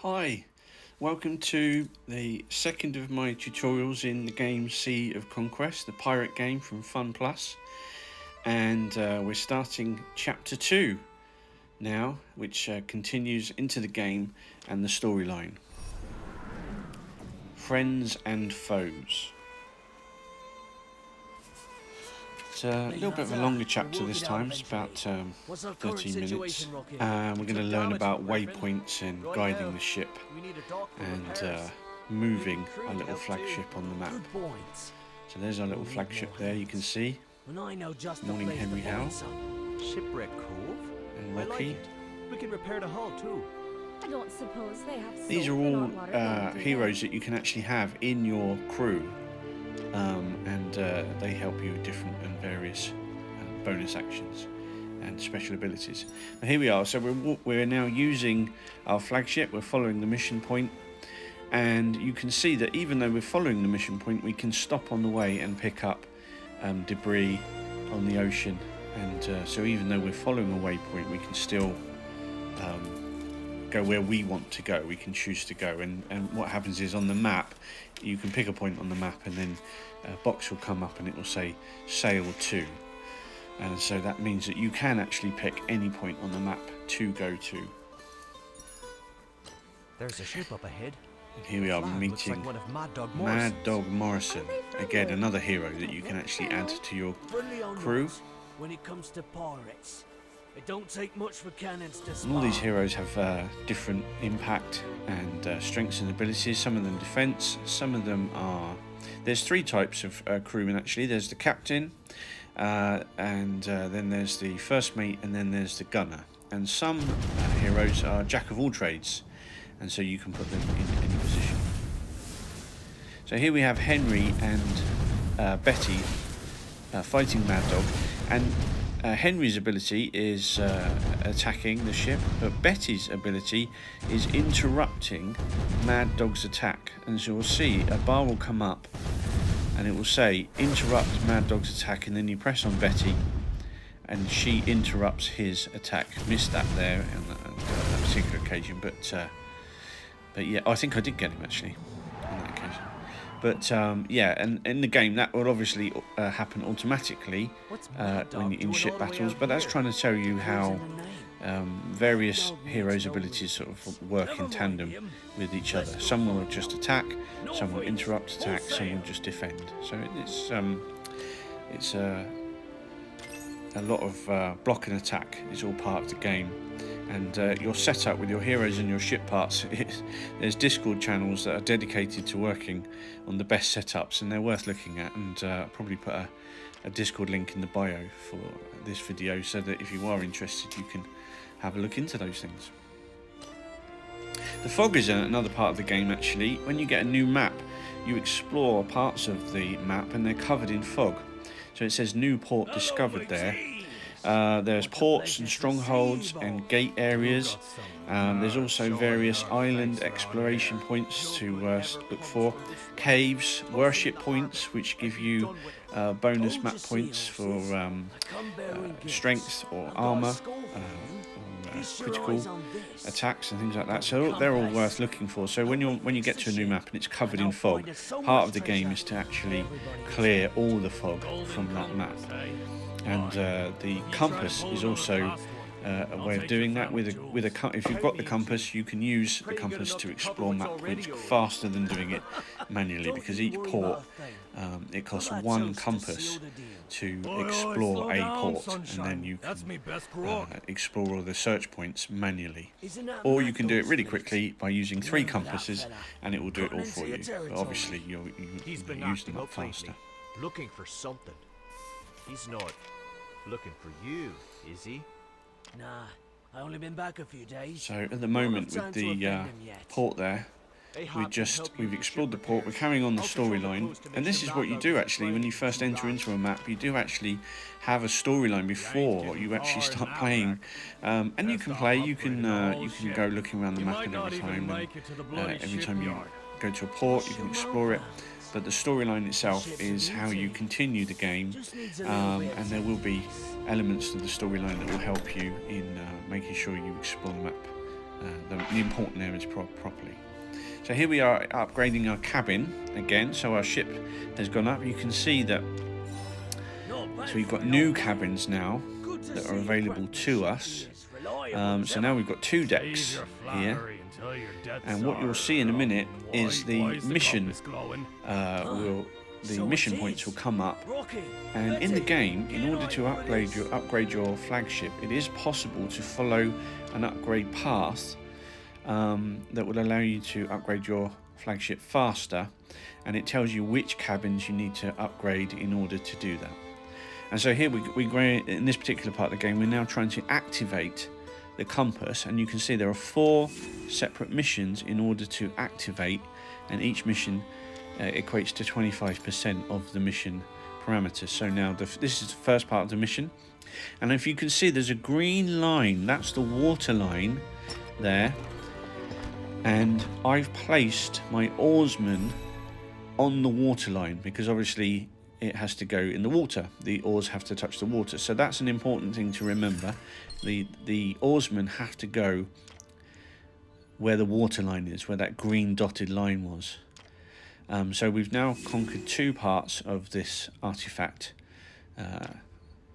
Hi, welcome to the second of my tutorials in the game Sea of Conquest, the pirate game from Fun Plus, and we're starting chapter 2 now, which continues into the game and the storyline. Friends and Foes. It's a little bit of a longer chapter this time, it's about 30 minutes. We're going to learn about waypoints and guiding the ship and moving our little flagship on the map. So there's our little flagship there, you can see. Morning Henry Howe. Shipwreck Cove? And Rocky. We can repair the hull too. I don't suppose they have. These are all heroes that you can actually have in your crew. They help you with different and various bonus actions and special abilities. Now here we are, so we're now using our flagship, we're following the mission point, and you can see that even though we're following the mission point, we can stop on the way and pick up debris on the ocean, and so even though we're following a waypoint, we can still go where we want to go. We can choose to go, and what happens is on the map you can pick a point on the map, and then a box will come up and it will say sail to, and so that means that you can actually pick any point on the map to go to. There's a ship up ahead. And here we are meeting like one of Mad Dog Morrison, again another hero that you can actually add to your crew. When it comes to pirates, it don't take much for cannons to and all these heroes have different impact and strengths and abilities. Some of them defense, some of them are... There's three types of crewmen actually. There's the captain, and then there's the first mate, and then there's the gunner. And some heroes are jack of all trades, and so you can put them in any position. So here we have Henry and Betty fighting Mad Dog, and Henry's ability is attacking the ship, but Betty's ability is interrupting Mad Dog's attack. And so you'll see a bar will come up and it will say interrupt Mad Dog's attack, and then you press on Betty and she interrupts his attack. Missed that there on that particular occasion, but yeah, I think I did get him actually on that occasion. But yeah, and in the game that will obviously happen automatically when you're in ship battles, but that's trying to tell you how various heroes' abilities sort of work in tandem with each other. Some will just attack, some will interrupt attack, some will just defend. So it's a lot of block and attack is all part of the game. And your setup with your heroes and your ship parts, there's Discord channels that are dedicated to working on the best setups, and they're worth looking at, and I'll probably put a Discord link in the bio for this video so that if you are interested you can have a look into those things. The fog is another part of the game actually. When you get a new map, you explore parts of the map and they're covered in fog. So it says new port discovered there. There's ports and strongholds and gate areas. There's also various island exploration points to look for. Caves, worship points, which give you bonus map points for strength or armour, or critical attacks and things like that. So they're all worth looking for. So when you get to a new map and it's covered in fog, part of the game is to actually clear all the fog from that map. And the compass is also a way of doing that. If you've got the compass, you can use the compass to explore map points faster than doing it manually, because each port it costs one compass to explore a port, and then you can explore all the search points manually. Or you can do it really quickly by using 3 compasses, and it will do it all for you. But obviously, you use them up faster. Looking for something. He's not looking for you, is he? Nah, I only been back a few days. So at the moment with the port there, we've explored the port, we're carrying on the storyline, and this is what you do actually when you first enter into a map. You do actually have a storyline before you actually start playing, and you can play, you can go looking around the map and every time you go to a port you can explore it. But the storyline itself is how you continue the game, and there will be elements of the storyline that will help you in making sure you explore the map the important areas properly. So here we are upgrading our cabin again. So our ship has gone up. You can see that. So we've got new cabins now that are available to us. So now we've got 2 decks here. And what you'll see in a minute is the mission. The mission points will come up, and in the game, in order to upgrade your flagship, it is possible to follow an upgrade path that will allow you to upgrade your flagship faster, and it tells you which cabins you need to upgrade in order to do that. And so here in this particular part of the game, we're now trying to activate the compass, and you can see there are 4 separate missions in order to activate, and each mission equates to 25% of the mission parameters. So now this is the first part of the mission, and if you can see, there's a green line. That's the water line there, and I've placed my oarsman on the water line because obviously it has to go in the water. The oars have to touch the water, so that's an important thing to remember. The oarsmen have to go where the water line is, where that green dotted line was. So we've now conquered 2 parts of this artifact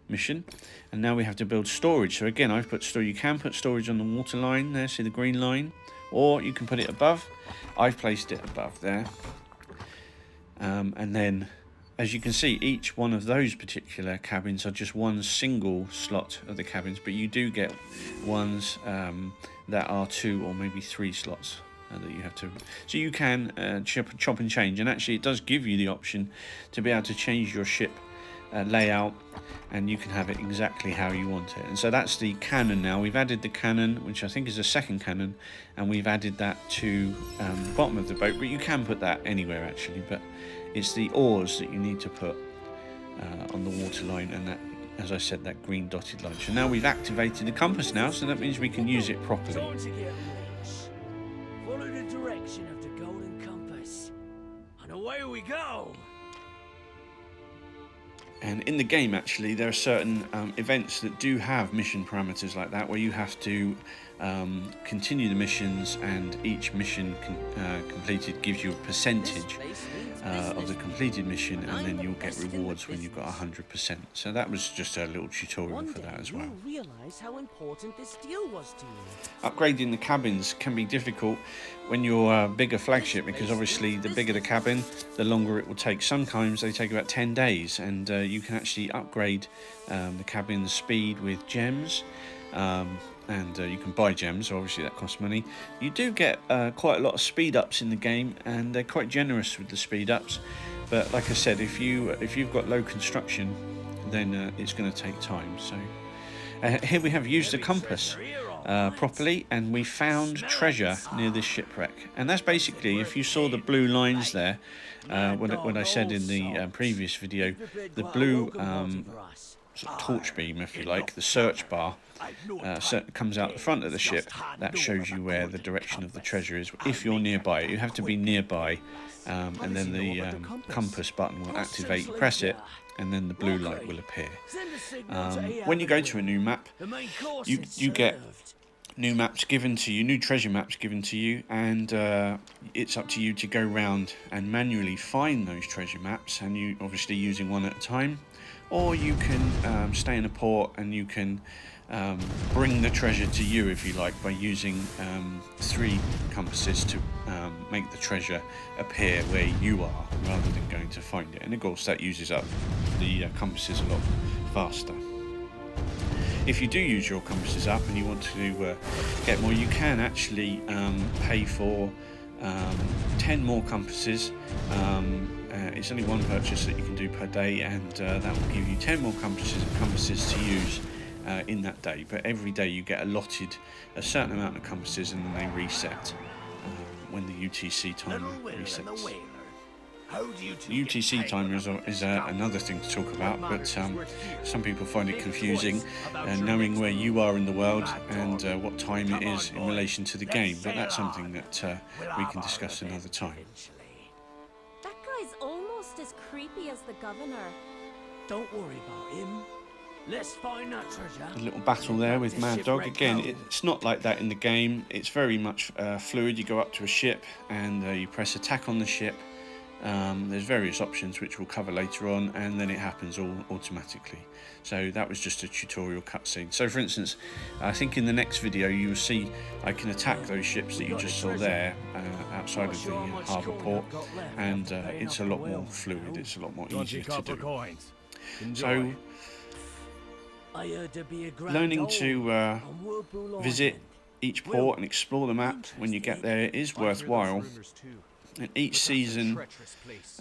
mission, and now we have to build storage. So again, I've put storage. You can put storage on the water line there, see the green line, or you can put it above. I've placed it above there, and then as you can see, each one of those particular cabins are just one single slot of the cabins, but you do get ones that are 2 or maybe 3 slots that you have to. So you can chop and change, and actually it does give you the option to be able to change your ship layout, and you can have it exactly how you want it. And so that's the cannon now. We've added the cannon, which I think is a second cannon, and we've added that to the bottom of the boat, but you can put that anywhere actually, but it's the oars that you need to put on the water line, and that, as I said, that green dotted line. So now we've activated the compass now, so that means we can use it properly. Time to get rich. Follow the direction of the golden compass, and away we go. And in the game, actually, there are certain events that do have mission parameters like that, where you have to continue the missions, and each mission completed gives you a percentage of the completed mission, and then you'll get rewards when you've got 100%. So that was just a little tutorial for that as well. You realize how important this deal was to you. Upgrading the cabins can be difficult when you're a bigger flagship, because obviously the bigger the cabin, the longer it will take. Sometimes they take about 10 days, and you can actually upgrade the cabin's speed with gems. And you can buy gems, so obviously that costs money. You do get quite a lot of speed ups in the game, and they're quite generous with the speed ups. But like I said, if you've got low construction, then it's going to take time. So here we have used the compass properly, and we found treasure near this shipwreck. And that's basically, if you saw the blue lines there, what I said in the previous video, the blue sort of torch beam, if you like, the search bar, comes out the front of the ship. That shows you where the direction of the treasure is. If you're nearby, you have to be nearby, and then the compass button will activate. You press it, and then the blue light will appear. When you go to a new map, you get new maps given to you, new treasure maps given to you, and it's up to you to go around and manually find those treasure maps, and you obviously using one at a time, or you can stay in a port and you can bring the treasure to you, if you like, by using 3 compasses to make the treasure appear where you are, rather than going to find it. And of course that uses up the compasses a lot faster. If you do use your compasses up and you want to get more, you can actually pay for 10 more compasses. It's only one purchase that you can do per day, and that will give you 10 more compasses to use in that day. But every day you get allotted a certain amount of compasses, and then they reset when the UTC timer resets. The UTC timer is another thing to talk about, but some people find it confusing, knowing where you are in the world and what time it is in relation to the game, but that's something that we can discuss another time. That guy's almost as creepy as the governor. Don't worry about him. Let's find that treasure. A little battle there with Mad Dog. Again, it's not like that in the game. It's very much fluid. You go up to a ship and you press attack on the ship. There's various options which we'll cover later on, and then it happens all automatically. So that was just a tutorial cutscene. So for instance, I think in the next video you will see I can attack those ships that you just saw there outside of the harbour port, and it's a lot more fluid, it's a lot more easier to do. So learning to visit each port and explore the map when you get there is worthwhile. And each season,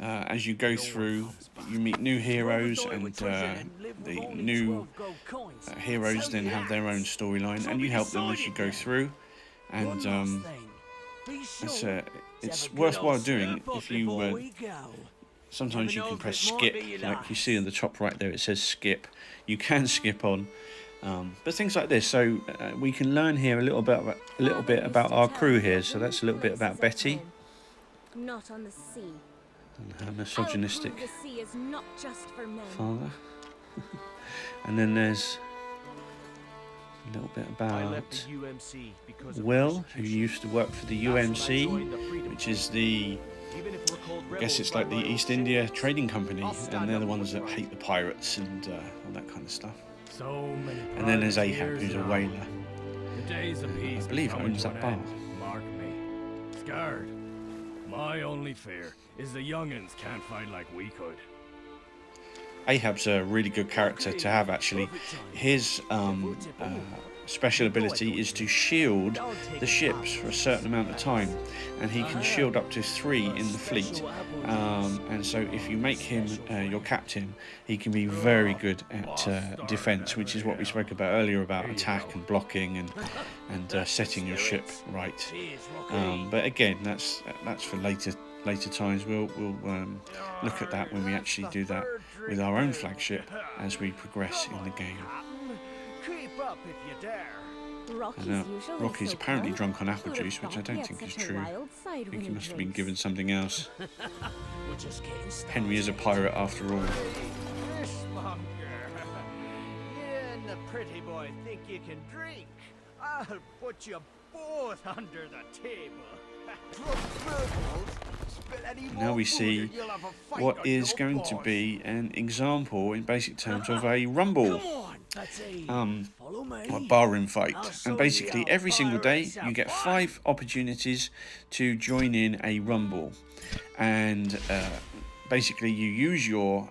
as you go through, you meet new heroes, and the new heroes then have their own storyline, and you help them as you go through. And it's worthwhile doing. If you sometimes you can press skip, like you see in the top right there, it says skip. You can skip on. But things like this, so we can learn here a little bit about our crew here. So that's a little bit about Betty. Not on the sea. And her misogynistic The sea is not just for men. father. And then there's a little bit about Will, who used to work for the UMC, which is the, I guess it's like the East India Trading Company, and they're the ones that hate the pirates and all that kind of stuff. And then there's Ahab, who's a whaler. I believe owns that bar. Mark me. Scared. My only fear is the young'uns can't fight like we could. Ahab's a really good character to have, actually. His special ability is to shield the ships for a certain amount of time, and he can shield up to 3 in the fleet. And so if you make him your captain, he can be very good at defense, which is what we spoke about earlier, about attack and blocking and setting your ship right. But again, that's for later times. We'll look at that when we actually do that with our own flagship as we progress in the game. Keep up if you dare. Rocky's apparently drunk on apple juice, which I don't think is true. I think he must have been given something else. Henry is a pirate after all. Fishmonger. You and the pretty boy think you can drink? I'll put you both under the table. Now we see what is going to be an example in basic terms of a rumble, a barroom fight. And basically every single day you get 5 opportunities to join in a rumble, and basically you use your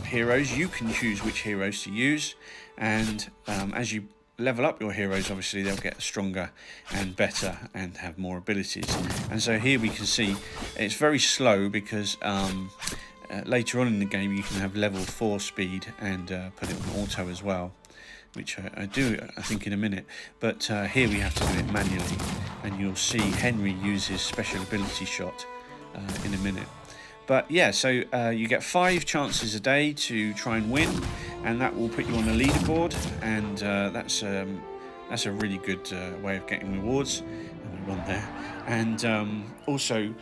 heroes. You can choose which heroes to use, and as you level up your heroes, obviously they'll get stronger and better and have more abilities. And so here we can see it's very slow because later on in the game you can have level 4 speed and put it on auto as well, which I think in a minute. But here we have to do it manually, and you'll see Henry use his special ability shot in a minute. But yeah, so you get 5 chances a day to try and win, and that will put you on a leaderboard, and that's a really good way of getting rewards. And we run there, and also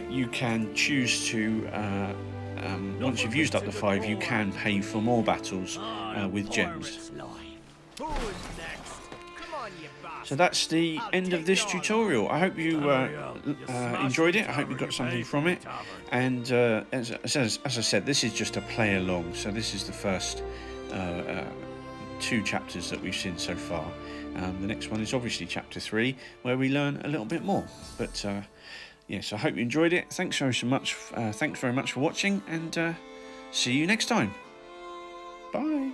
you can choose to once you've used up the 5, you can pay for more battles with gems. So that's the end of this tutorial. I hope you enjoyed it. I hope you got something from it. And as I said, this is just a play along. So this is the first 2 chapters that we've seen so far. The next one is obviously chapter 3, where we learn a little bit more. But yes, I hope you enjoyed it. Thanks very much for watching, and see you next time. Bye.